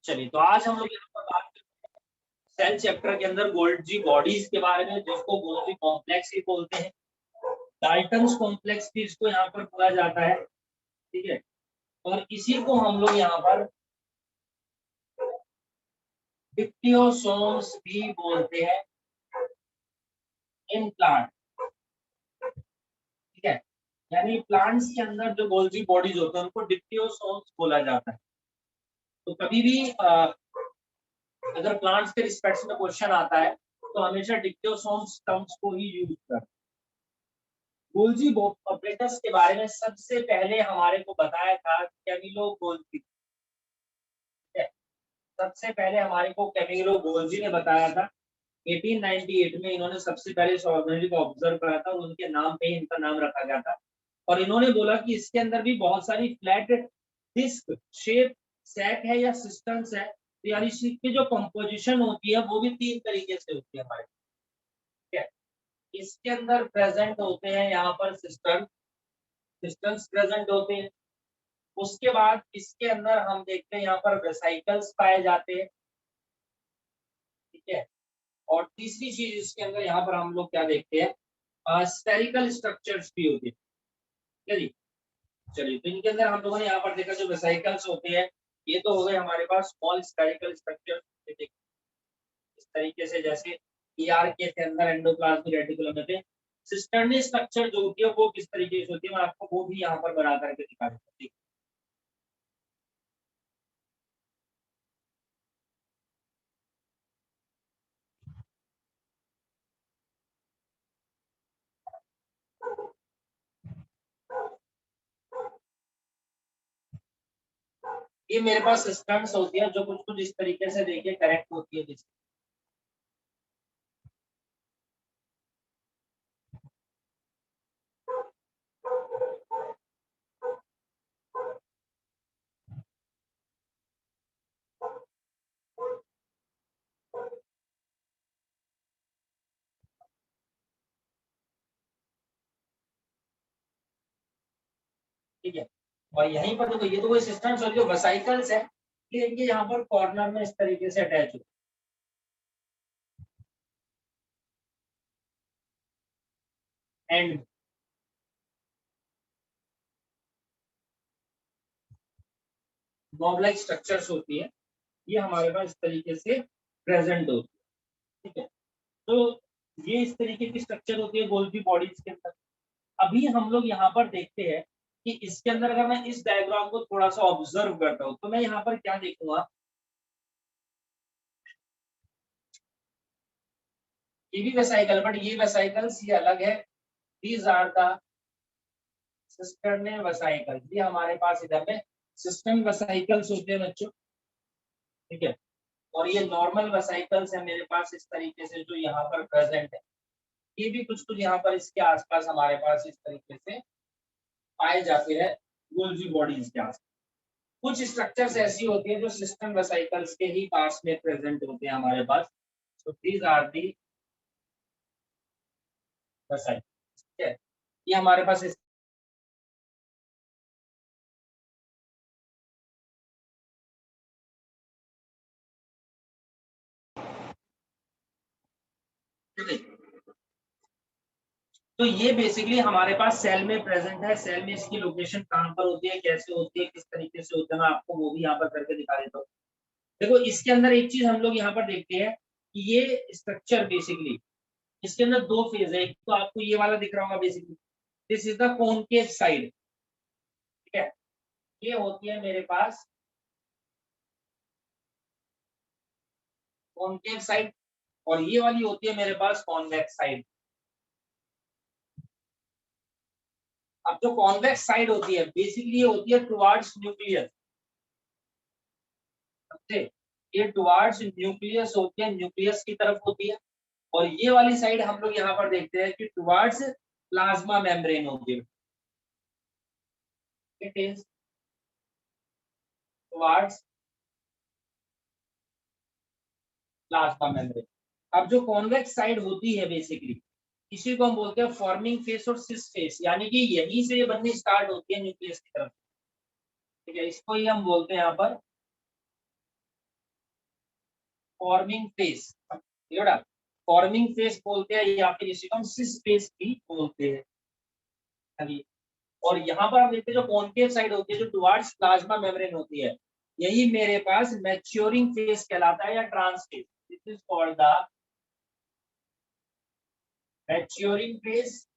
चलिए, तो आज हम लोग यहाँ पर बात सेल चैप्टर के अंदर गोल्जी बॉडीज के बारे में, जिसको गोल्जी कॉम्प्लेक्स भी बोलते हैं, डाल्टन्स कॉम्प्लेक्स भी इसको यहाँ पर बोला जाता है, ठीक है। और इसी को हम लोग यहाँ पर डिप्टियोसोम्स भी बोलते हैं इन प्लांट, ठीक है। यानी प्लांट्स के अंदर जो गोल्जी बॉडीज होते हैं उनको डिप्टियोसोम्स बोला जाता है। तो कभी भी अगर प्लांट्स के रिस्पेक्ट में क्वेश्चन आता है तो हमेशा डिप्टियोसोम्स टर्म्स को ही यूज करते हैं। गोल्जी ऑपरेटर्स के बारे में सबसे पहले हमारे को बताया था कैमिलो गोल्जी, सबसे पहले हमारे को कैमिलो गोल्जी ने बताया था 1898 में। इन्होंने सबसे पहले इस ऑर्गेनिज्म को ऑब्जर्व करा था और उनके नाम पे ही इनका नाम रखा गया था। और इन्होंने बोला कि इसके अंदर भी बहुत सारी फ्लैट डिस्क शेप सैक है या सिस्टम्स है, तो यानी इसकी जो कंपोजिशन होती है वो भी तीन तरीके से होती है हमारे, ठीक है। इसके अंदर प्रेजेंट होते हैं यहाँ पर सिस्टम्स प्रेजेंट होते हैं। उसके बाद इसके अंदर हम देखते हैं यहाँ पर वेसाइकल्स पाए जाते हैं, ठीक है। और तीसरी चीज इसके अंदर यहाँ पर हम लोग क्या देखते हैं, स्फेरिकल स्ट्रक्चर्स भी होते हैं, चलिए। तो इनके अंदर हम लोगों ने यहाँ पर देखा जो वेसाइकल्स होते हैं, ये तो हो गए हमारे पास स्मॉल स्फेरिकल स्ट्रक्चर, इस तरीके से जैसे ईआर के अंदर एंडोप्लाज्मिक रेटिकुलम में सिस्टर्नी स्ट्रक्चर जो होती है वो किस तरीके से होती है, मैं आपको वो भी यहाँ पर बना करके दिखा देता हूँ। ये मेरे पास सिस्टम्स होती है जो कुछ कुछ इस तरीके से देखिए करेक्ट होती है, जिससे ठीक है। और यहीं पर देखो ये तो कोई सिस्टम्स होती है, वेसाइकल्स है, ये यहाँ पर कॉर्नर में इस तरीके से अटैच हो, एंड नॉब लाइक स्ट्रक्चर्स होती है, ये हमारे पास इस तरीके से प्रेजेंट होती है, ठीक है। तो ये इस तरीके की स्ट्रक्चर होती है गोल्गी बॉडीज के अंदर। अभी हम लोग यहाँ पर देखते हैं कि इसके अंदर अगर मैं इस डायग्राम को थोड़ा सा ऑब्जर्व करता हूँ तो मैं यहाँ पर क्या देखूंगा, ये भी वेसाइकल, बट ये वेसाइकल्स ये अलग है। These are the cisternae vesicle, ये हमारे पास इधर में सिस्टम वेसाइकल्स होते हैं बच्चों, ठीक है। और ये नॉर्मल वेसाइकल्स है मेरे पास इस तरीके से जो यहाँ पर प्रेजेंट है। ये भी कुछ कुछ यहाँ पर इसके आसपास हमारे पास इस तरीके से पाए जाते हैं गोल्जी बॉडीज के आसपास। कुछ स्ट्रक्चर्स ऐसी होती है जो सिस्टम वेसाइकल्स के ही पास में प्रेजेंट होते हैं हमारे पास। So these are the vesicles, ठीक है। ये हमारे पास तो ये बेसिकली हमारे पास सेल में प्रेजेंट है। सेल में इसकी लोकेशन कहाँ पर होती है, कैसे होती है, किस तरीके से होता है, मैं आपको वो भी यहाँ पर करके दिखा देता हूँ। देखो इसके अंदर एक चीज हम लोग यहाँ पर देखते हैं कि ये स्ट्रक्चर बेसिकली इसके अंदर दो फेज है। एक तो आपको ये वाला दिख रहा होगा basically, this is the concave side, ठीक है। ये होती है मेरे पास कॉनकेव साइड और ये वाली होती है मेरे पास कॉन्वेक्स साइड। अब जो कॉन्वेक्स साइड होती है बेसिकली ये होती है टुवार्ड्स न्यूक्लियस, समझे। ये टुवार्ड्स न्यूक्लियस होती है, न्यूक्लियस की तरफ होती है। और ये वाली साइड हम लोग यहाँ पर देखते हैं कि टुवार्ड्स प्लाज्मा मेम्ब्रेन होती है, it is towards plasma membrane. अब जो कॉन्वेक्स साइड होती है बेसिकली इसी को हम बोलते हैं फॉर्मिंग फेस और सिस फेस, यानी कि यहीं से ये बननी स्टार्ट होती है न्यूक्लियस की तरफ, ठीक है। इसको ही हम बोलते हैं यहाँ पर फॉर्मिंग फेस, फॉर्मिंग फेस बोलते हैं या फिर इसी को हम सिस फेस भी बोलते हैं अभी। और यहाँ पर आप देखते हैं जो कॉन्केव साइड होती है जो टुवर्ड्स प्लाज्मा मेम्ब्रेन होती है, यही मेरे पास मैच्योरिंग फेस कहलाता है या trans face. This is called the maturing face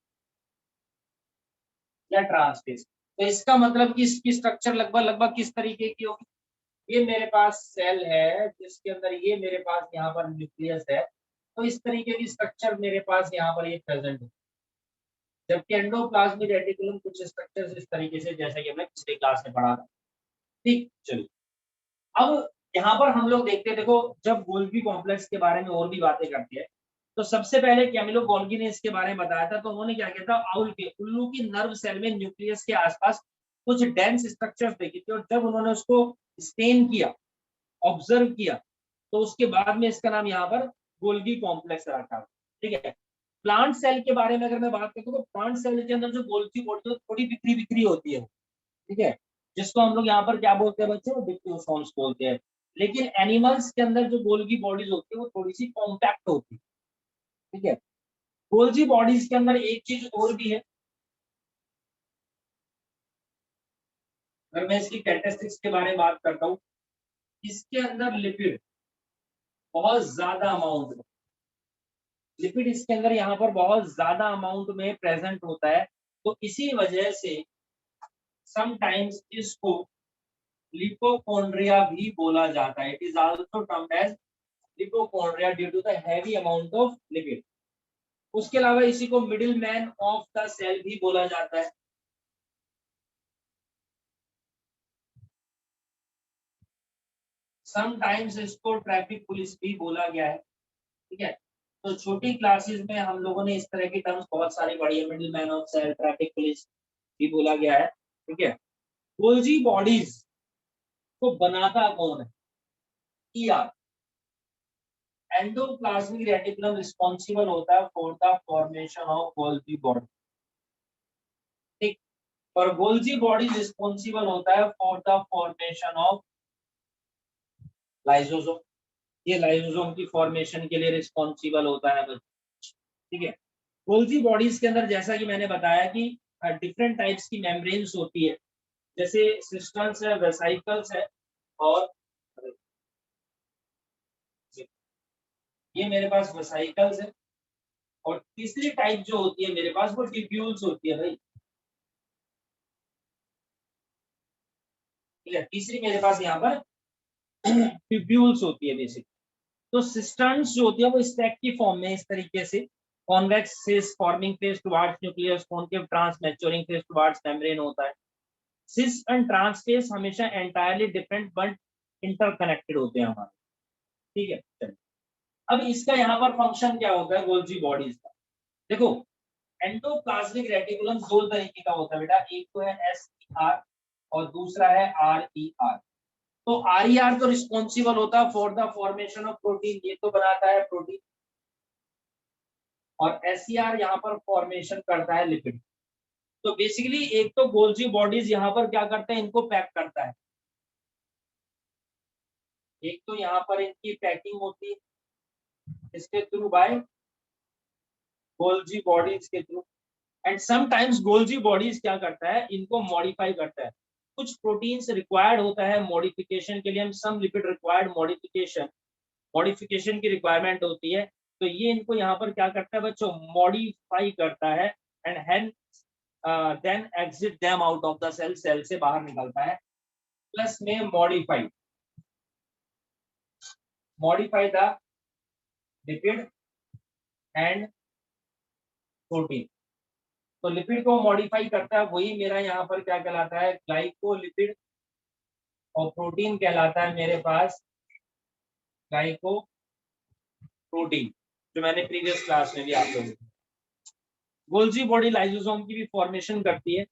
या ट्रांस फेस। तो इसका मतलब कि इसकी स्ट्रक्चर लगभग लगभग किस तरीके की होगी, ये मेरे पास सेल है जिसके अंदर ये मेरे पास यहाँ पर न्यूक्लियस है, तो इस तरीके की स्ट्रक्चर मेरे पास यहाँ पर ये प्रेजेंट है। जबकि एंडोप्लाज्मिक रेटिकुलम कुछ स्ट्रक्चर्स इस तरीके से जैसा कि हमने पिछले क्लास में पढ़ा था। ठीक, चलिए अब यहाँ पर हम लोग देखते हैं, देखो जब गोल्गी कॉम्प्लेक्स के बारे में और भी बातें करते हैं तो सबसे पहले कैमिलो गोल्गी ने इसके बारे में बताया था। तो उन्होंने क्या किया था, आउल के उल्लू की नर्व सेल में न्यूक्लियस के आसपास कुछ डेंस स्ट्रक्चर्स देखी थी और जब उन्होंने उसको स्टेन किया, ऑब्जर्व किया, तो उसके बाद में इसका नाम यहाँ पर गोल्गी कॉम्प्लेक्स रखा। ठीक है, प्लांट सेल के बारे में अगर मैं बात करता हूँ तो प्लांट सेल के अंदर जो गोल्गी बॉडी थोड़ी बिखरी बिखरी होती है, ठीक है, जिसको हम लोग यहाँ पर क्या बोलते हैं बच्चों, डिप्यूसॉन्स बोलते हैं। लेकिन एनिमल्स के अंदर जो गोल्गी बॉडीज होती है वो थोड़ी सी कॉम्पैक्ट होती है। ठीक है, गोल्गी बॉडीज के अंदर एक चीज और भी है, अगर मैं इसकी कैरेक्टरिस्टिक्स के बारे में बात करता हूँ, इसके अंदर लिपिड बहुत ज्यादा अमाउंट में, लिपिड इसके अंदर यहाँ पर बहुत ज्यादा अमाउंट में प्रेजेंट होता है। तो इसी वजह से समटाइम्स इसको लिपोकॉन्ड्रिया भी बोला जाता है। It is also termed as lipochondria due to the heavy amount of lipid. उसके अलावा इसी को middle man of the cell भी बोला जाता है। समटाइम्स इसको ट्रैफिक पुलिस भी बोला गया है। ठीक है, तो छोटी क्लासेस में हम लोगों ने इस तरह की टर्म्स बहुत सारी पढ़ी है, middle man of cell, traffic police भी बोला गया है। ठीक है, गोल्जी बॉडीज को बनाता कौन है, ईआर, एंडोप्लाज्मिक रेटिकुलम रिस्पॉन्सिबल होता है for the formation of Golgi body. ठीक, और गोल्जी बॉडी रिस्पॉन्सिबल होता है for the formation of lysosome. ये लाइसोसोम की फॉर्मेशन के लिए रिस्पॉन्सिबल होता है। ठीक है, गोल्जी बॉडीज के अंदर जैसा कि मैंने बताया कि डिफरेंट टाइप्स की मेम्ब्रेन्स होती है, जैसे सिस्टर्न्स है, वेसाइकल्स है, और ये मेरे पास वेसाइकल्स है, और तीसरी टाइप जो होती है मेरे पास वो ट्यूब्यूल्स होती है भाई। ठीक है, तीसरी मेरे पास यहाँ पर ट्यूब्यूल्स होती है बेसिक। तो सिस्टर्न्स जो होती है वो स्टैक की फॉर्म में इस तरीके से, convex cis forming face towards nucleus, concave trans maturing face towards membrane होता है। सिस एंड ट्रांस फेस हमेशा एंटायरली डिफरेंट बट इंटरकनेक्टेड होते हैं हमारे। ठीक है, चलिए अब इसका यहाँ पर फंक्शन क्या होता है गोल्जी बॉडीज का, देखो एंडोप्लाज्मिक रेटिकुलम दो तरीके का होता है बेटा, एक तो है SER और दूसरा है RER। तो RER तो रिस्पॉन्सिबल होता है for the formation of protein, ये तो बनाता है प्रोटीन, और SER यहाँ पर फॉर्मेशन करता है लिपिड। तो बेसिकली एक तो गोल्जी बॉडीज यहाँ पर क्या करते हैं, इनको पैक करता है, एक तो यहाँ पर इनकी पैकिंग होती है इसके थ्रू, बाय गोल्जी बॉडीज के through. And sometimes Golgi bodies क्या करता है, इनको मॉडिफाई करता है। कुछ प्रोटीन्स रिक्वायर्ड होता है मॉडिफिकेशन के लिए, हम सम लिपिड रिक्वायर्ड मॉडिफिकेशन, मॉडिफिकेशन की रिक्वायरमेंट होती है, तो ये इनको यहाँ पर क्या करता है बच्चों, मॉडिफाई करता है, and when then exit them out of the cell, cell से बाहर निकलता है। प्लस में modify the lipid and protein. तो लिपिड को मॉडिफाई करता है, वही मेरा यहाँ पर क्या कहलाता है, ग्लाइकोलिपिड, और प्रोटीन कहलाता है मेरे पास ग्लाइको प्रोटीन, जो मैंने प्रीवियस क्लास में भी आप लोगों को। गोल्जी बॉडी लाइसोसोम की भी फॉर्मेशन करती है।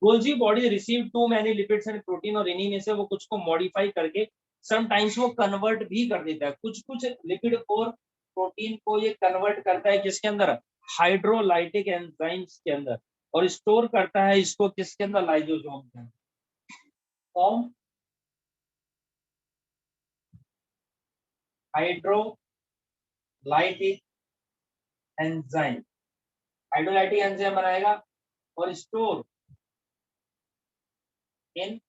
Golgi body receive too many lipids and protein, और इन्हीं में से वो कुछ को मॉडिफाई करके समटाइम्स वो कन्वर्ट भी कर देता है, कुछ कुछ लिपिड और प्रोटीन को ये कन्वर्ट करता है किसके अंदर, हाइड्रोलाइटिक एंजाइम्स के अंदर, और स्टोर करता है इसको किसके अंदर, लाइसोसोम के अंदर। Form hydrolytic enzyme, hydrolytic enzyme बनाएगा और स्टोर इन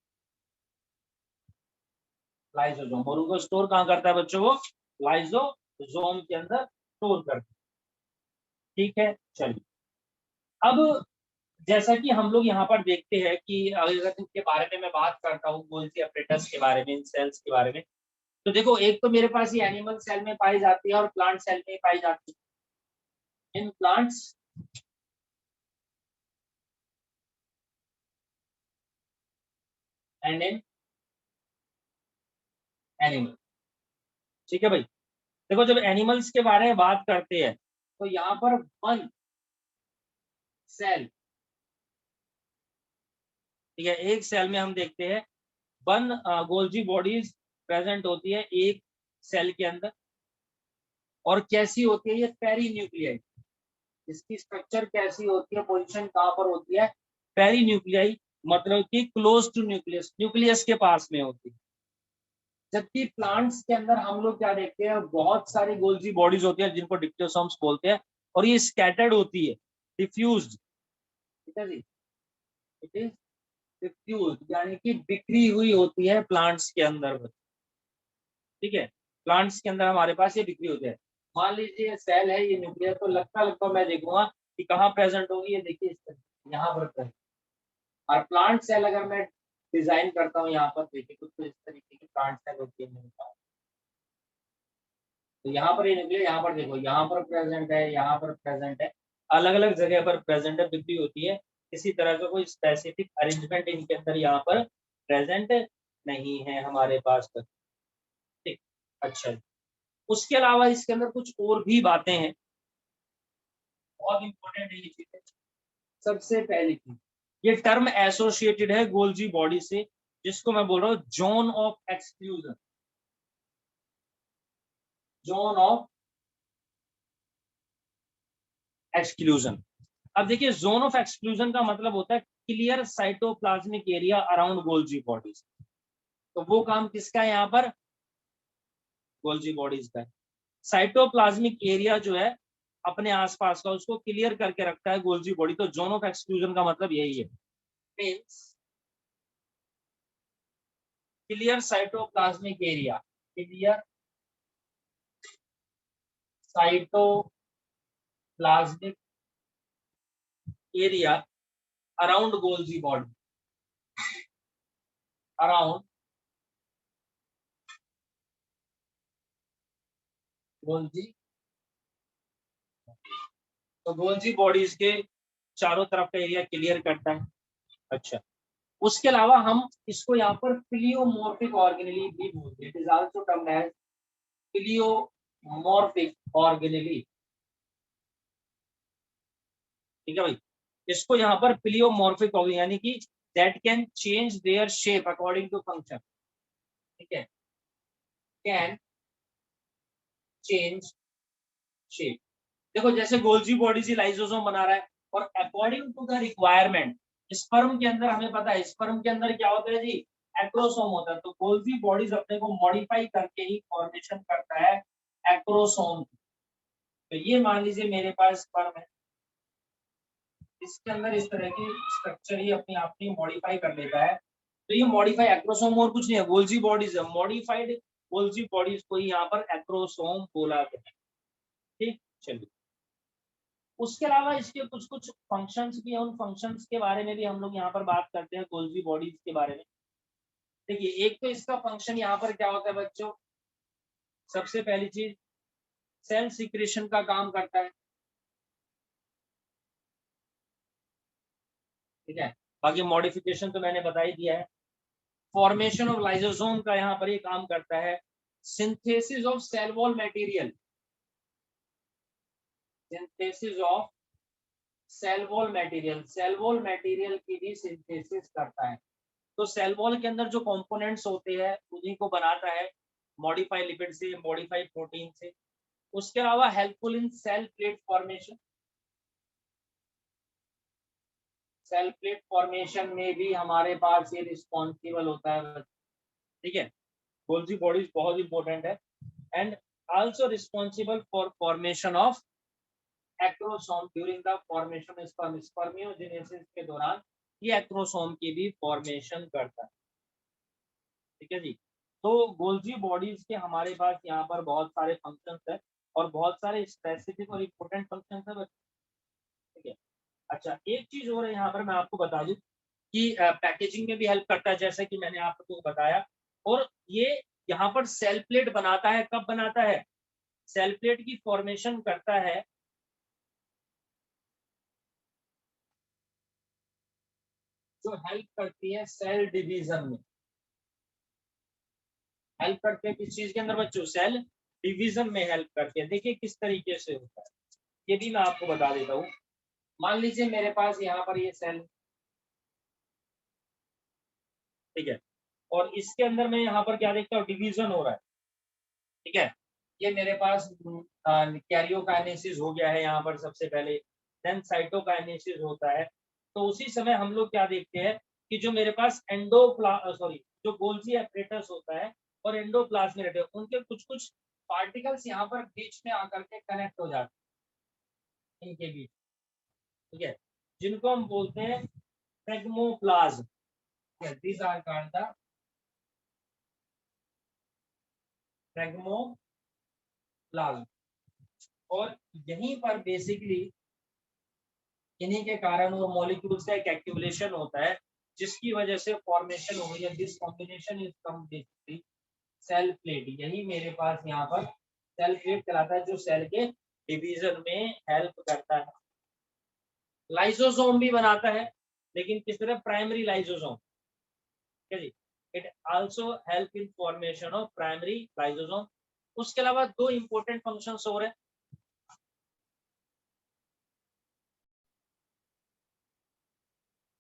लाइसोसोम, और उनको स्टोर कहाँ करता है बच्चों? वो लाइसोसोम के अंदर स्टोर करता है। ठीक है, चलिए अब जैसा कि हम लोग यहाँ पर देखते हैं कि अगर इनके बारे में मैं बात करता हूँ, गोल्जी अपरेटस के बारे में, इन सेल्स के बारे में, तो देखो एक तो मेरे पास ये एनिमल सेल में पाई जाती है और प्लांट सेल में पाई जाती है। In plants and in animal. ठीक है भाई, देखो जब एनिमल्स के बारे में बात करते हैं तो यहाँ पर वन सेल, ठीक है, एक सेल में हम देखते हैं वन गोल्जी बॉडीज प्रेजेंट होती है एक सेल के अंदर। और कैसी होती है ये? Peri nuclei. इसकी स्ट्रक्चर कैसी होती है, पोजीशन कहाँ पर होती है? पेरी न्यूक्लियाई, मतलब कि क्लोज टू न्यूक्लियस, न्यूक्लियस के पास में होती है। जबकि प्लांट्स के अंदर हम लोग क्या देखते हैं, बहुत सारी गोल्जी बॉडीज होती है जिनको डिप्लोसोम्स बोलते हैं, और ये स्कैटर्ड होती है, डिफ्यूज्ड। ठीक है जी, इट इज डिफ्यूज्ड, यानी कि बिखरी हुई होती है प्लांट्स के अंदर। ठीक है, प्लांट्स के अंदर हमारे पास ये बिक्री होते हैं। मान लीजिए सेल है ये न्यूक्लियस, तो लगता लगता मैं देखूंगा कि कहाँ प्रेजेंट होगी, ये देखिए इस तरह यहाँ पर present। और प्लांट सेल अगर मैं डिजाइन करता हूँ यहाँ पर, देखिए कुछ तो इस तरीके की प्लांट सेल होती है मेरे पास। तो यहाँ पर ये न्यूक्लियस, यहाँ पर देखो यहाँ पर प्रेजेंट है, यहाँ पर प्रेजेंट है, अलग अलग जगह पर प्रेजेंट है, बिक्री होती है। किसी तरह का कोई स्पेसिफिक अरेंजमेंट इनके अंदर यहाँ पर प्रेजेंट नहीं है हमारे पास तक। ठीक, अच्छा, उसके अलावा इसके अंदर कुछ और भी बातें हैं, बहुत इंपॉर्टेंट है ये चीजें। सबसे पहली चीज, ये टर्म एसोसिएटेड है गोल्जी बॉडी से, जिसको मैं बोल रहा हूँ zone of exclusion. Zone of exclusion. अब देखिए जोन ऑफ एक्सक्लूजन का मतलब होता है clear cytoplasmic area around Golgi bodies. तो वो काम किसका है यहाँ पर? गोल्जी बॉडीज का। साइटोप्लाज्मिक एरिया जो है अपने आसपास का, उसको क्लियर करके रखता है गोल्जी बॉडी। तो जोन ऑफ एक्सक्लूजन का मतलब यही है, means clear cytoplasmic area, clear cytoplasmic area around Golgi body, around Golgi. तो गोल्जी बॉडीज के चारों तरफ का एरिया क्लियर करता है। अच्छा, उसके अलावा हम इसको यहाँ पर प्लियोमॉर्फिक ऑर्गेनेली भी बोलते हैं। It is also termed as pleomorphic organelle. ठीक है भाई, इसको यहाँ पर प्लियोमॉर्फिक ऑर्गेनेली यानी कि that can change their shape according to function. ठीक है, कैन चेंज शेप। देखो जैसे गोल्जी बॉडी से लाइसोसोम बना रहा है, और according to the requirement sperm के अंदर, हमें पता है स्पर्म के अंदर क्या होता है जी? एक्रोसोम होता है। तो गोल्जी बॉडीज अपने को मॉडिफाई करके ही फॉर्मेशन करता है एक्रोसोम। तो ये मान लीजिए मेरे पास स्पर्म है, इसके अंदर इस तरह की स्ट्रक्चर ही अपने आप ही मॉडिफाई कर लेता है। तो ये मॉडिफाई एक्रोसोम और कुछ नहीं है, गोल्जी बॉडीज है, मॉडिफाइड गोल्जी बॉडीज को यहाँ पर एक्रोसोम बोला गया है। ठीक, चलिए उसके अलावा इसके कुछ कुछ फंक्शंस भी हैं, उन फंक्शंस के बारे में भी हम लोग यहाँ पर बात करते हैं गोल्जी बॉडीज के बारे में। देखिए एक तो इसका फंक्शन यहाँ पर क्या होता है बच्चों, सबसे पहली चीज सेल सिक्रेशन का काम करता है। ठीक है, बाकी मॉडिफिकेशन तो मैंने बता ही दिया है। फॉर्मेशन ऑफ लाइसोसोम का यहाँ पर ये काम करता है। Synthesis of cell wall material, synthesis of cell wall material, cell wall material की भी सिंथेसिस करता है। तो सेल वॉल के अंदर जो कंपोनेंट्स होते हैं उन्हीं को बनाता है, मॉडिफाइड लिपिड से, मॉडिफाइड प्रोटीन से। उसके अलावा helpful in cell plate formation, cell plate formation में भी हमारे पास ये रिस्पॉन्सिबल होता है। ठीक है, गोल्जी बॉडीज बहुत इंपॉर्टेंट है। And also responsible for formation of acrosome during the formation sperm, spermiogenesis के दौरान ये एक्रोसोम की भी फॉर्मेशन करता है। ठीक है जी। तो गोल्जी बॉडीज के हमारे पास यहाँ पर बहुत सारे फंक्शंस है और बहुत सारे स्पेसिफिक और इम्पोर्टेंट फंक्शंस है। ठीक है। अच्छा, एक चीज और है यहाँ पर मैं आपको बता दूं कि पैकेजिंग में भी हेल्प करता है, जैसे कि मैंने आपको बताया। और ये यहाँ पर सेल प्लेट बनाता है, कब बनाता है? सेल प्लेट की फॉर्मेशन करता है जो हेल्प करती है सेल डिवीजन में। हेल्प करते हैं किस चीज के अंदर बच्चों? सेल डिवीजन में हेल्प करते हैं। देखिए किस तरीके से होता है, ये भी मैं आपको बता देता हूँ। मान लीजिए मेरे पास यहाँ पर ये सेल, ठीक है, और इसके अंदर मैं यहाँ पर क्या देखता हूँ? डिवीजन हो रहा है। ठीक है, ये मेरे पास कैरियोकाइनेसिस हो गया है यहाँ पर सबसे पहले, देन साइटोकाइनेसिस होता है। तो उसी समय हम लोग क्या देखते हैं कि जो मेरे पास जो गोल्जी एपरेटस होता है और एंडोप्लाज्मिक रेटिकुलम, उनके कुछ कुछ पार्टिकल्स यहाँ पर बीच में आकर के कनेक्ट हो जाते हैं इनके बीच। ठीक है, जिनको हम बोलते हैं phragmoplasm. These are called the phragmoplasm. और यहीं पर बेसिकली इन्हीं के कारण वो मॉलिक्यूल्स का एक एक्टिवेशन होता है, जिसकी वजह से फॉर्मेशन हो गई है। This combination is come basically cell plate. यही मेरे पास यहाँ पर सेल प्लेट कहलाता है, जो सेल के डिवीजन में हेल्प करता है। लाइसोसोम भी बनाता है, लेकिन किस तरह? Primary lysosome. ठीक है जी। It also help in formation of primary lysosome. उसके अलावा दो इंपॉर्टेंट फंक्शंस और है।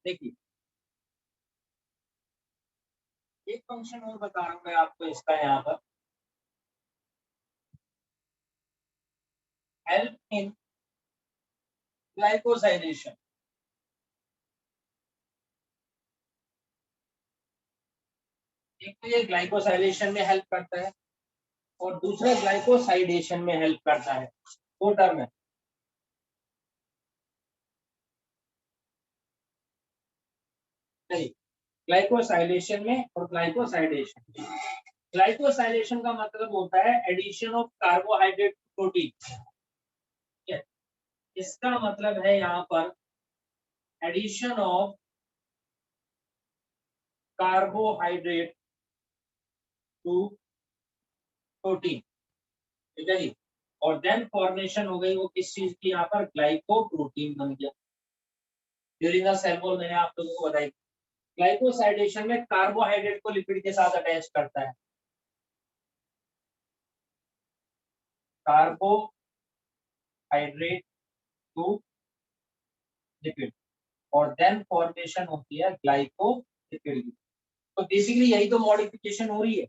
देखिए, एक फंक्शन और बता रहा हूँ मैं आपको इसका यहाँ पर, हेल्प इन ग्लाइकोसाइलेशन। एक तो ये ग्लाइकोसाइलेशन में हेल्प करता है और दूसरा ग्लाइकोसाइडेशन में हेल्प करता है। दो टर्म है। नहीं, ग्लाइकोसाइलेशन में और ग्लाइकोसाइडेशन में। ग्लाइकोसाइलेशन का मतलब होता है एडिशन ऑफ कार्बोहाइड्रेट प्रोटीन। ठीक है, इसका मतलब है यहाँ पर addition of carbohydrate to protein. ठीक है जी। और देन फॉर्मेशन हो गई वो किस चीज की? यहाँ पर ग्लाइकोप्रोटीन बन गया। ड्यूरिंग द सेल वॉल मैंने आप लोगों को बताई। ग्लाइकोसाइडेशन में कार्बोहाइड्रेट को लिपिड के साथ अटैच करता है, कार्बोहाइड्रेट टू लिपिड, और देन फॉर्मेशन होती है ग्लाइकोलिपिड की। तो बेसिकली यही तो मॉडिफिकेशन हो रही है,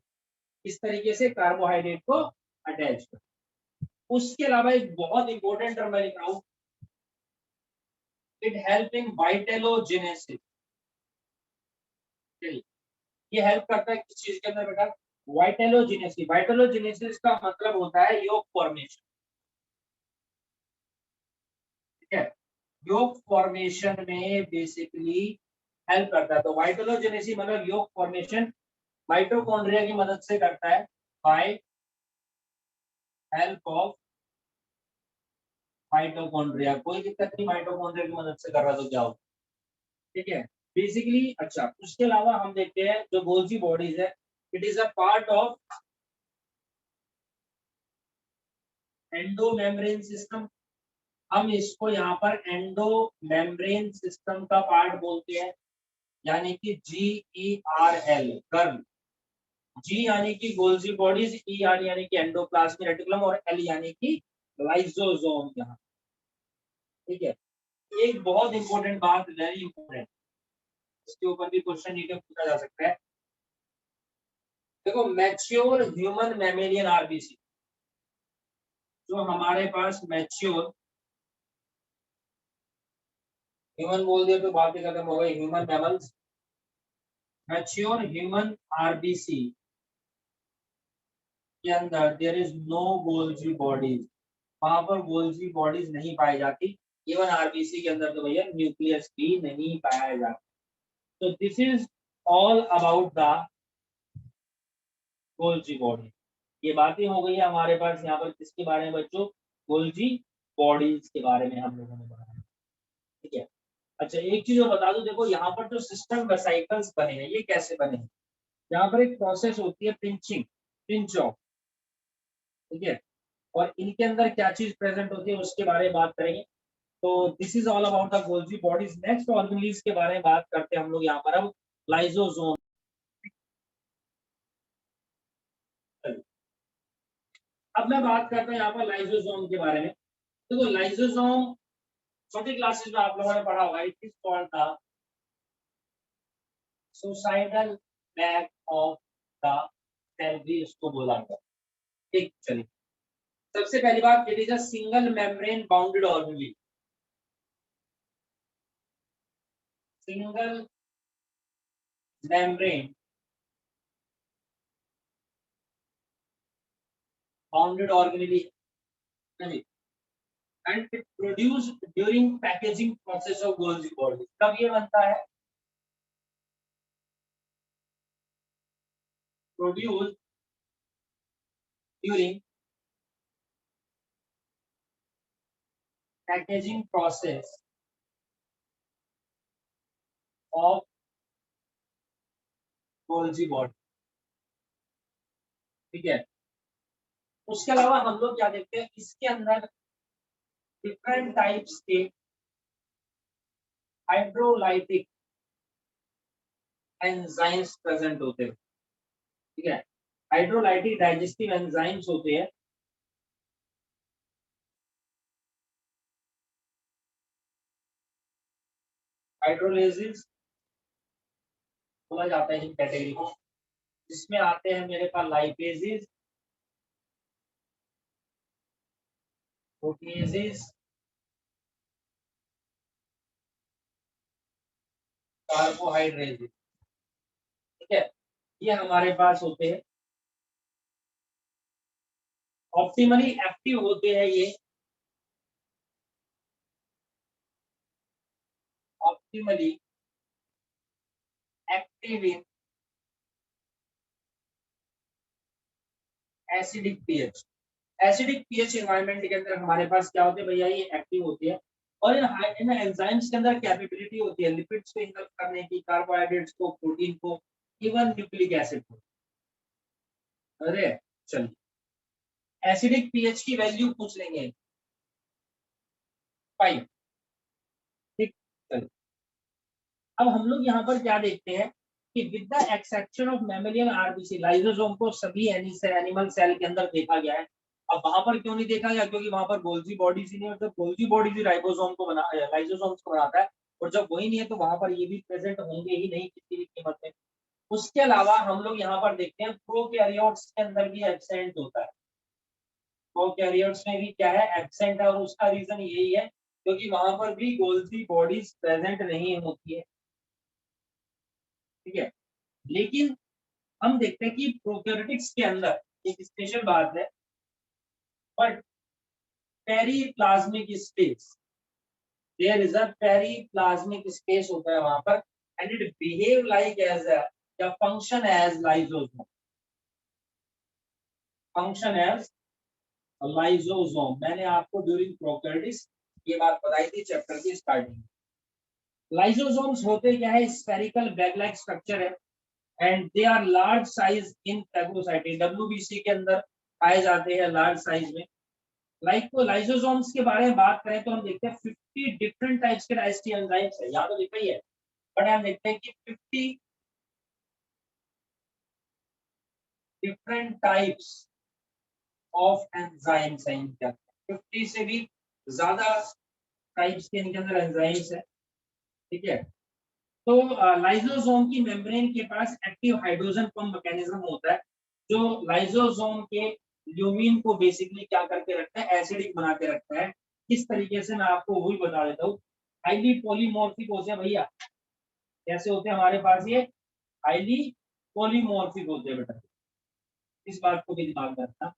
इस तरीके से कार्बोहाइड्रेट को अटैच कर। उसके अलावा एक बहुत इंपॉर्टेंट टर्म मैं लिख रहा हूँ, इट हेल्प इन वाइटेलोजेनेसिस। ये हेल्प करता है किस चीज के अंदर बेटा? वाइटेलोजेनेसिस। वाइटेलोजेनेसिस का मतलब होता है योग फॉर्मेशन। ठीक है, योग फॉर्मेशन में बेसिकली हेल्प करता है। तो वाइटेलोजेनेसिस मतलब योग फॉर्मेशन माइटोकॉन्ड्रिया की मदद से करता है, बाय हेल्प ऑफ माइटोकॉन्ड्रिया। कोई दिक्कत नहीं, माइटोकॉन्ड्रिया की मदद से कर रहा तो क्या हो। ठीक है, बेसिकली। अच्छा, उसके अलावा हम देखते हैं जो गोल्जी बॉडीज है, it is a part of endo membrane system. हम इसको यहाँ पर एंडो मेम्ब्रेन सिस्टम का पार्ट बोलते हैं, यानी कि GERL, गर्ल। जी यानी कि गोल्जी बॉडीज, ई यानी कि एंडोप्लाज्मिक रेटिकुलम, और एल यानी कि लाइसोसोम यहाँ। ठीक है, एक बहुत इंपॉर्टेंट बात, वेरी इंपॉर्टेंट, इसके ऊपर भी क्वेश्चन ये पूछा जा सकता है। देखो, मैच्योर ह्यूमन मैमेलियन आरबीसी, जो हमारे पास मैच्योर, ह्यूमन बोल दिया तो बात ही खत्म हो गई, human mammals. Mature human RBC के अंदर there is no Golgi bodies, वहां पर गोल्जी बॉडीज नहीं पाई जाती। इवन आरबीसी के अंदर तो भैया न्यूक्लियस भी नहीं पाया जाता। तो this is all about the Golgi body. ये बातें हो गई है हमारे पास यहाँ पर किसके बारे में बच्चों, गोल्जी बॉडीज के बारे में हम लोगों ने पढ़ा। ठीक है। अच्छा एक चीज और बता दूं, देखो यहाँ पर जो सिस्टम वेसाइकल्स बने हैं ये कैसे बने हैं। यहाँ पर एक प्रोसेस होती है पिंचिंग, पिंच ऑफ, ठीक है, और इनके अंदर क्या चीज प्रेजेंट होती है उसके बारे में बात करेंगे। तो this is all about the Golgi bodies. Next organelles के बारे में बात करते हैं हम लोग यहाँ पर अब, लाइजोसोम। अब मैं बात करता हूँ यहाँ पर लाइजोसोम के बारे में। देखो लाइजोसोम छोटी क्लासेस में आप लोगों ने पढ़ा होगा, it is called the suicidal bag of the cell भी इसको बोला गया। ठीक, चलिए सबसे पहली बात, it is a single membrane bounded organelle. Single membrane bounded organelle and it produced during packaging process of Golgi body। कब ये बनता है, produced during packaging process of Golgi body। ठीक है। उसके अलावा हम लोग क्या देखते हैं, इसके अंदर डिफरेंट टाइप्स के हाइड्रोलाइटिक एंजाइम्स प्रेजेंट होते हैं। ठीक है, हाइड्रोलाइटिक डाइजेस्टिव एंजाइम्स होते हैं। हाइड्रोलाइसिस बोला जाता है इन कैटेगरी को, जिसमें आते हैं मेरे पास लाइपेजेस, प्रोटीजेस, कार्बोहाइड्रेट। ठीक है, ये हमारे पास होते हैं। ऑप्टिमली एक्टिव होते हैं ये, optimally active in acidic pH. Acidic pH environment के अंदर हमारे पास क्या होते हैं भैया, ये एक्टिव होती है। और इन एंजाइम्स के अंदर कैपेबिलिटी होती है लिपिड्स को इंगल्फ करने की, कार्बोहाइड्रेट्स को, प्रोटीन को, इवन न्यूक्लिक एसिड को। अरे चलिए, एसिडिक पीएच की वैल्यू पूछ लेंगे 5। ठीक, चलिए अब हम लोग यहाँ पर क्या देखते हैं कि with the exception of mammalian RBC, lysosome को सभी एनिमल सेल के अंदर देखा गया है। अब वहां पर क्यों नहीं देखा गया, क्योंकि वहां पर गोल्जी बॉडीज ही नहीं, मतलब गोल्जी बॉडीज ही राइबोसोम को बना, लाइसोसोम्स को बनाता है। और जब वही नहीं है तो वहां पर ये भी प्रेजेंट होंगे ही नहीं किसी भी कीमत में। उसके अलावा हम लोग यहाँ पर देखते हैं प्रोकैरियोट्स के अंदर भी एब्सेंट होता है। प्रोकैरियोट्स में भी क्या है, एब्सेंट है, और उसका रीजन यही है क्योंकि वहां पर भी गोल्जी बॉडीज प्रेजेंट नहीं होती है। ठीक है, लेकिन हम देखते हैं कि प्रोकैरियोटिक्स के अंदर एक स्पेशल बात है, but periplasmic space, there is a periplasmic space होता है वहां पर, and it behave like as a या function as lysosome, function as lysosome. मैंने आपको ड्यूरिंग प्रोकैरियोटिक्स ये बात बताई थी चैप्टर की स्टार्टिंग में। लाइसोसोम्स होते क्या है, स्फेरिकल बैग लाइक स्ट्रक्चर है, and they are large size in phagocytin, WBC के अंदर पाए जाते हैं लार्ज साइज में। लाइक को लाइसोसोम्स के बारे में बात करें तो हम देखते हैं 50 डिफरेंट टाइप्स के डाइजेस्टिव एंजाइम्स है, यहाँ तो लिखा ही है, बट हम देखते हैं कि 50 डिफरेंट टाइप्स ऑफ एंजाइम्स है इनके अंदर, 50 से भी ज्यादा टाइप्स के इनके अंदर एंजाइम्स है। ठीक है, तो लाइसोसोम की मेम्ब्रेन के पास एक्टिव हाइड्रोजन पंप मैकेनिज्म होता है, जो लाइसोसोम के ल्यूमिन को बेसिकली क्या करके रखता है, एसिडिक बना के रखता है। किस तरीके से, मैं आपको वही बता देता हूँ। हाईली पॉलीमॉर्फिक होते हैं भैया, कैसे होते हैं हमारे पास ये, हाईली पॉलीमॉर्फिक होते हैं बेटा। इस बात को भी दिमाग में रखना।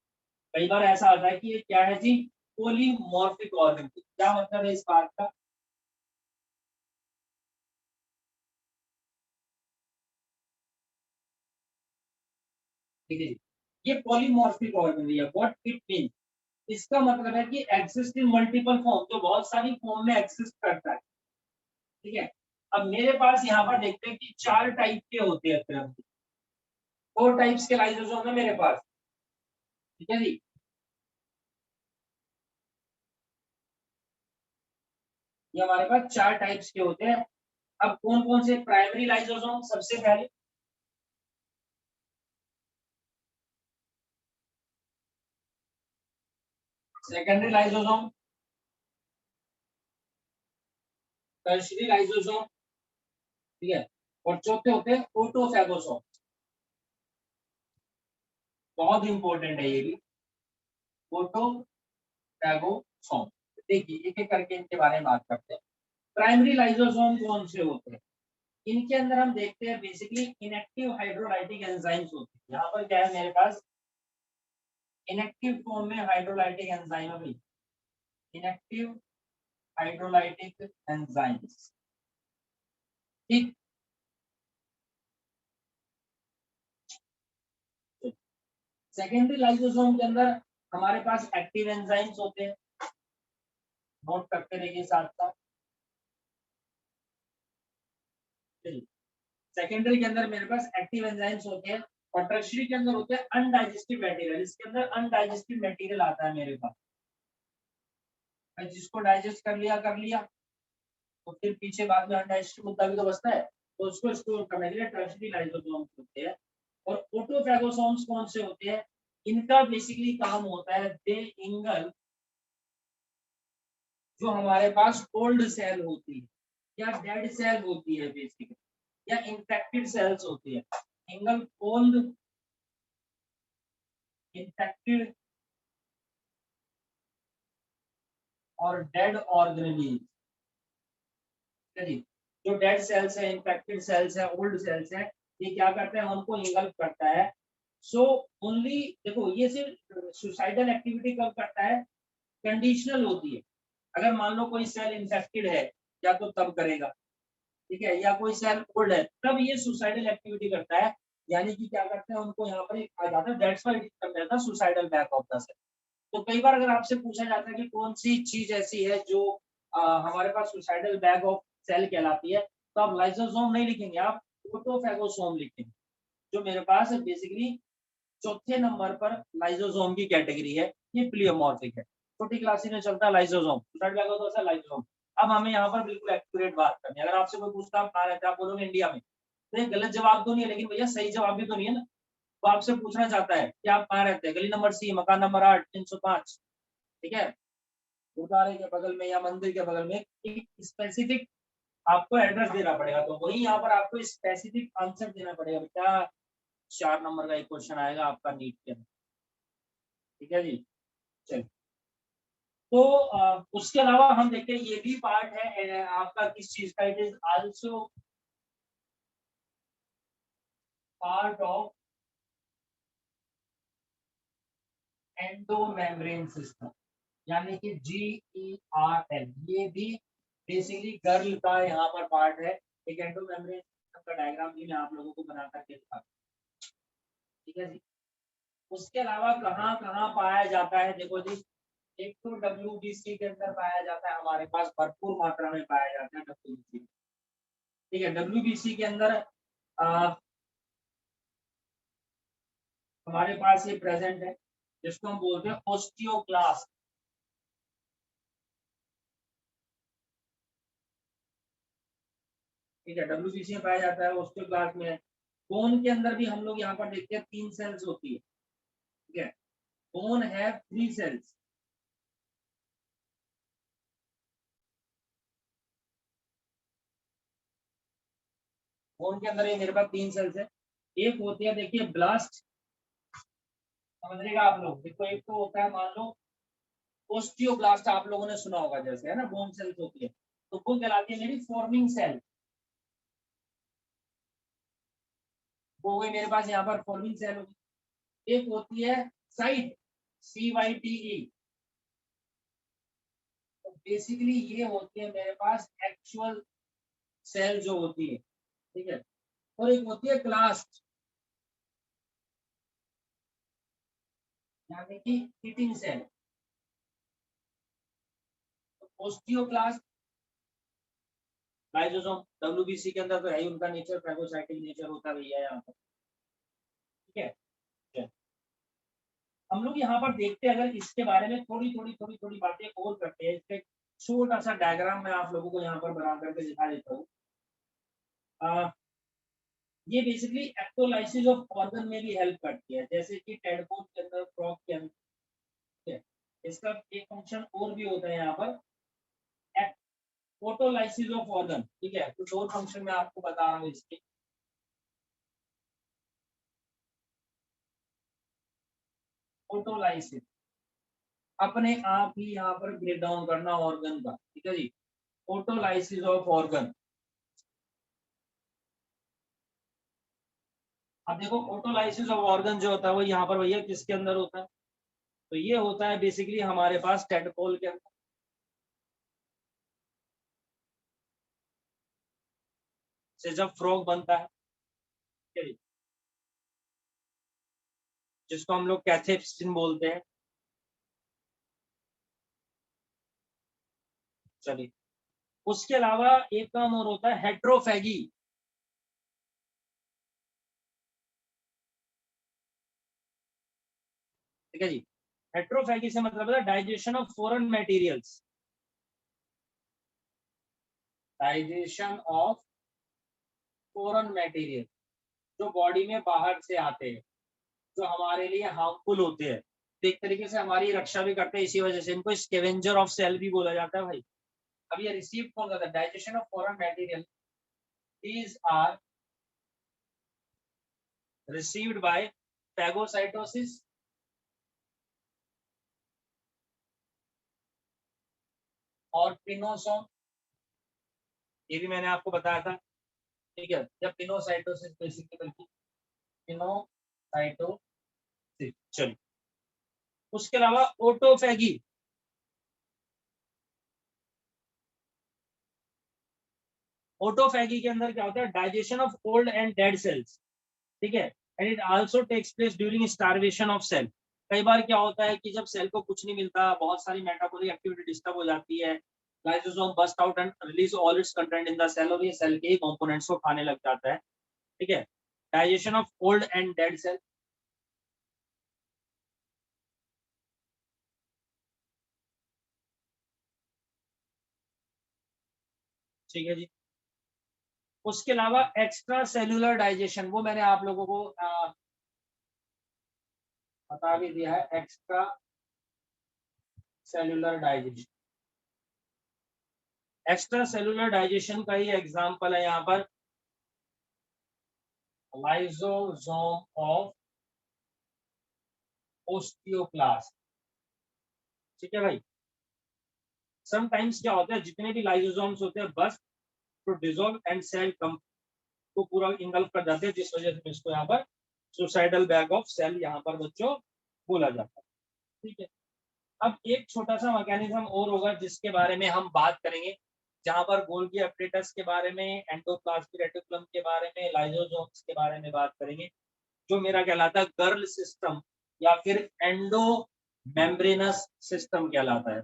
कई बार ऐसा आता है कि ये क्या है जी, पॉलीमॉर्फिक ऑर्गेनिज्म। क्या मतलब है इस बात का? ठीक है जी, ये पॉलीमॉर्फिक ऑर्गेनिज्म है। व्हाट इट मीन, इसका मतलब है कि एग्जिस्ट इन मल्टीपल फॉर्म, जो बहुत सारी फॉर्म में एग्जिस्ट करता है। ठीक है, अब मेरे पास यहाँ पर देखते हैं कि 4 टाइप के होते हैं फिर, 4 टाइप्स के लाइसोसोम है मेरे पास। ठीक है जी, ये हमारे पास 4 टाइप्स के होते हैं। अब कौन कौन से? प्राइमरी लाइसोसोम सबसे पहले, सेकेंडरी लाइसोसोम, टर्शियरी लाइसोसोम। ठीक है, और चौथे होते हैं ऑटोफैगोसोम। बहुत इंपॉर्टेंट है ये भी, ऑटोफैगोसोम। देखिए एक एक करके इनके बारे में बात करते हैं। प्राइमरी लाइसोसोम कौन से होते हैं? इनके अंदर हम देखते हैं बेसिकली इनएक्टिव हाइड्रोलाइटिक एंजाइम्स होते हैं। यहाँ पर क्या है मेरे पास, इनएक्टिव फॉर्म में हाइड्रोलाइटिक एंजाइम है भाई, इनएक्टिव हाइड्रोलाइटिक एंजाइम्स। ठीक, सेकेंडरी लाइसोसोम के अंदर हमारे पास एक्टिव एंजाइम्स होते हैं, नोट करते रहिए साथ साथ। सेकेंडरी के अंदर मेरे पास एक्टिव एंजाइम्स होते हैं, और टर्शियरी के अंदर होते हैं अनडाइजेस्टिव मटेरियल। इसके अंदर अनडाइजेस्टिव मटेरियल आता है मेरे पास, जिसको डाइजेस्ट कर लिया, तो फिर पीछे बाद में अनडाइजेस्टिव मुद्दा भी तो बचता है, तो उसको स्टोर करने के लिए टर्शियरी लाइसोसोम्स होते हैं। और ऑटोफैगोसोम्स कौन से होते हैं? इनका बेसिकली काम होता है, दे इंगल जो हमारे पास ओल्ड सेल होती है या डेड सेल होती है बेसिकली, या इन्फेक्टेड सेल्स होती है, इंगल ओल्ड इन्फेक्टेड और डेड ऑर्गेनिज्म। जो डेड सेल्स है, इन्फेक्टेड सेल्स है, ओल्ड सेल्स है, ये क्या करते हैं, उनको इंगल्फ करता है। सो ओनली, देखो ये सिर्फ सुसाइडल एक्टिविटी कब करता है, कंडीशनल होती है। अगर मान लो कोई सेल इन्फेक्टेड है, या तो तब करेगा, ठीक है, या कोई सेल ओल्ड है तब ये सुसाइडल एक्टिविटी करता है। यानी कि क्या करते हैं, उनको यहाँ पर आ जाता है, that's why it is called suicidal bag of the cell. तो कई बार अगर आपसे पूछा जाता है कि कौन सी चीज ऐसी है जो हमारे पास सुसाइडल बैग ऑफ सेल कहलाती है, तो आप लाइसोसोम नहीं लिखेंगे, आप ऑटोफैगोसोम लिखेंगे, जो मेरे पास बेसिकली चौथे नंबर पर लाइसोसोम की कैटेगरी है। ये प्लियोमॉर्फिक है, छोटी क्लास में चलता है lysosome, suicidal bag of the cell lysosome. अब हमें यहाँ पर बिल्कुल एक्यूरेट बात करनी है। अगर आपसे कोई पूछता आप कहाँ रहते हैं, आप बोलोगे इंडिया में, तो ये गलत जवाब तो नहीं है, लेकिन भैया सही जवाब भी तो नहीं है ना। वो आपसे पूछना चाहता है कि आप कहाँ रहते हैं, गली नंबर सी, मकान नंबर 8, 305। ठीक है, गुरुद्वारे के बगल में या मंदिर के बगल में एक स्पेसिफिक आपको एड्रेस देना पड़ेगा, तो वही यहाँ पर आपको स्पेसिफिक आंसर देना पड़ेगा। क्या 4 नंबर का एक क्वेश्चन आएगा आपका नीट के अंदर। ठीक है जी, चलिए। तो उसके अलावा हम देखते हैं ये भी पार्ट है आपका किस चीज का, it is also part of endo membrane system, यानी कि GERL, ये भी बेसिकली गर्ल का यहाँ पर पार्ट है। एक एंडो मेम्ब्रेन सिस्टम का डायग्राम भी मैं आप लोगों को बना करके दिखा। ठीक है जी, उसके अलावा कहाँ कहाँ पाया जाता है, देखो जी, एक तो WBC के अंदर पाया जाता है, हमारे पास भरपूर मात्रा में पाया जाता है WBC। ठीक है, WBC के अंदर हमारे पास ये प्रेजेंट है, जिसको हम बोलते हैं ओस्टियोक्लास्ट। ठीक है, WBC में पाया जाता है, ओस्टियोक्लास्ट में। बोन के अंदर भी हम लोग यहाँ पर देखते हैं 3 सेल्स होती है। ठीक है, बोन है 3 सेल्स। बोन के अंदर ये मेरे पास 3 सेल्स है। एक होती है, देखिए, ब्लास्ट, समझिएगा आप लोग। देखो एक तो होता है, मान लो ओस्टियोब्लास्ट, आप लोगों ने सुना होगा, जैसे है ना, बोन सेल्स होती है, तो वो कहलाती है मेरी फॉर्मिंग सेल। वो गई मेरे पास यहाँ पर फॉर्मिंग सेल होगी। एक होती है साइट, CYTE। तो बेसिकली ये होती है मेरे पास एक्चुअल सेल जो होती है, ठीक है। और एक होती है क्लास, यानी कि eating cell. Osteoclast, lysosome, WBC के अंदर तो है ही उनका नेचर, फैगोसाइटिक नेचर होता है भैया यहाँ पर, ठीक है। चल, हम लोग यहाँ पर देखते हैं, अगर इसके बारे में थोड़ी बातें और करते हैं। इसका एक छोटा सा डायग्राम मैं आप लोगों को यहाँ पर बना करके दिखा देता हूँ। ये बेसिकली एक्टोलाइसिस ऑफ ऑर्गन में भी हेल्प करती है, जैसे कि टेडपोल के अंदर, फ्रॉग के अंदर, ठीक है। इसका एक फंक्शन और भी होता है यहाँ पर, फोटोलाइसिस ऑफ ऑर्गन, ठीक है। कुछ और फंक्शन मैं आपको बता रहा हूँ इसके। फोटोलाइसिस अपने आप ही यहाँ पर ब्रेक डाउन करना ऑर्गन का, ठीक है जी। फोटोलाइसिस ऑफ ऑर्गन, अब देखो ऑटोलाइसिस ऑफ ऑर्गन जो होता है वो यहाँ पर भैया किसके अंदर होता है, तो ये होता है बेसिकली हमारे पास टेडपोल के अंदर, से जब फ्रॉग बनता है, ठीक है जी, जिसको हम लोग कैथेप्सिन बोलते हैं। चलिए, उसके अलावा एक काम और होता है हेट्रोफैगी, ठीक है जी। हेट्रोफैगी से मतलब है digestion of foreign materials, digestion of foreign material जो बॉडी में बाहर से आते हैं, जो हमारे लिए हार्मफुल होते हैं, तो एक तरीके से हमारी रक्षा भी करते हैं। इसी वजह से इनको स्केवेंजर ऑफ सेल भी बोला जाता है भाई। अब ये रिसीव कौन करता है, digestion of foreign material, these are received by phagocytosis और पिनोसोम, ये भी मैंने आपको बताया था, ठीक है। जब पिनोसाइटोसिस बेसिकली, पिनोसाइटोसिस, चलिए। उसके अलावा ऑटोफैगी, ऑटोफैगी के अंदर क्या होता है, digestion of old and dead cells, ठीक है। And it also takes place during starvation of cell. कई बार क्या होता है कि जब सेल को कुछ नहीं मिलता, बहुत सारी मेटाबॉलिक एक्टिविटी डिस्टर्ब हो जाती है, lysosome burst out and release all its content in the cell, और ये सेल के ही कंपोनेंट्स को खाने लग जाता है, ठीक है। Digestion of old and dead cell, ठीक है जी। उसके अलावा एक्स्ट्रा सेलुलर डाइजेशन, वो मैंने आप लोगों को बता भी दिया है, extra cellular digestion. Extra cellular digestion का ही एग्जांपल है यहाँ पर लाइसोसोम ऑफ ओस्टियोक्लास्ट, ठीक है भाई। समटाइम्स क्या होता है, जितने भी लाइसोसोम्स होते हैं बस तो डिसॉल्व एंड सेल कम को पूरा इंगल्फ कर जाते हैं, जिस वजह से इसको यहाँ पर सुसाइडल बैग ऑफ सेल यहाँ पर बच्चों बोला जाता है, ठीक है। अब एक छोटा सा मैकेनिज्म और होगा जिसके बारे में हम बात करेंगे, जहां पर गोल्गी अपरेटस के बारे में, एंडोप्लाज्मिक रेटिकुलम के बारे में, लाइसोसोम्स के बारे में बात करेंगे, जो मेरा कहलाता है गर्ल सिस्टम या फिर एंडो मेम्ब्रेनस सिस्टम कहलाता है।